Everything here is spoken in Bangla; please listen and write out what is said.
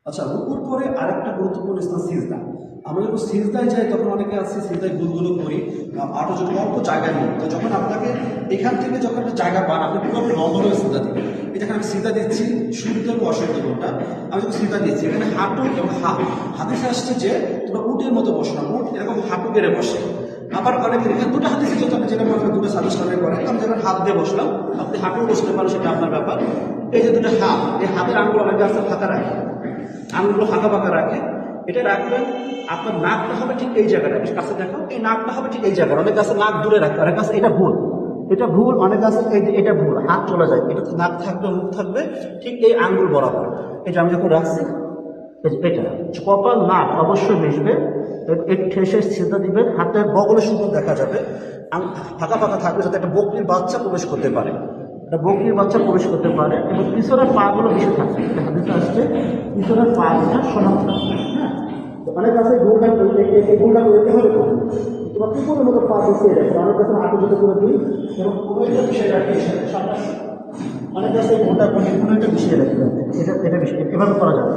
আচ্ছা, রুকুর পরে আরেকটা গুরুত্বপূর্ণ স্থান সিজদা। আমরা যখন সিজদায় যাই তখন অনেকে আছে সিজদায় গুলগুলো করি, আরও যদি অল্প জায়গা নিই, তো যখন আপনাকে এখান থেকে যখন একটা জায়গা পান আপনি পুরো লম্বা সিজদা দিবেন। এই যেখানে আমি সিজদা দিচ্ছি শুদ্ধ এবং অশুদ্ধ কোনটা, আমি যখন সিজদা দিচ্ছি এখানে হাঁটু এবং হাদিসে আসছে যে তোমরা উটের মতো বসো না, উট এরকম হাঁটু গেড়ে বসে। আবার অনেকে এখানে দুটো হাদিসে যেহেতু আপনি যেটা মনে দুটো সাজেশনের করে, আমি যখন হাত দিয়ে বসলাম, আপনি হাঁটু বসতে পারেন, সেটা আপনার ব্যাপার। এই যে দুটো হাত, এই হাতের আঙুল অনেক গাছ ফাঁকা রাখে, আঙুলগুলো ফাঁকা ফাঁকা রাখে, এটা রাখবেন। আপনার নাকটা হবে ঠিক এই জায়গাটা, কাছে দেখো, এই নাকটা হবে ঠিক এই জায়গায়। অনেক কাছে নাক দূরে রাখবে, অনেক কাছে এটা ভুল, এটা ভুল, অনেক কাছে এটা ভুল, হাত চলে যায়, এটা নাক থাকবে, মুখ থাকবে ঠিক এই আঙ্গুল বরাবর। এটা আমি যখন রাখছি, এটা কপাল নাক অবশ্যই মিশবে, একটু ঠেসে সিধা দিবেন, হাতের বগলে সুন্দর দেখা যাবে, ফাঁকা ফাঁকা থাকবে যাতে একটা বকরির বাচ্চা প্রবেশ করতে পারে, একটা বকরির বাচ্চা প্রবেশ করতে পারে। এবং পিছনের পা গুলো বেশি থাকবে, হাদিসে আসছে পিছনের পা গুলো সমান থাকবে। হ্যাঁ, অনেক কাছে গোলটা গোলটা করতে হবে, তোমার কুকুরের মতো পা বসিয়ে রাখবে, অনেক কাছে হাঁটু জুতো করে দিই এবং কোনোটা বিষয় রাখি, অনেক কাছে গোলটা করে কোনোটা বিষিয়ে রাখবে, এটা এভাবে করা যাবে।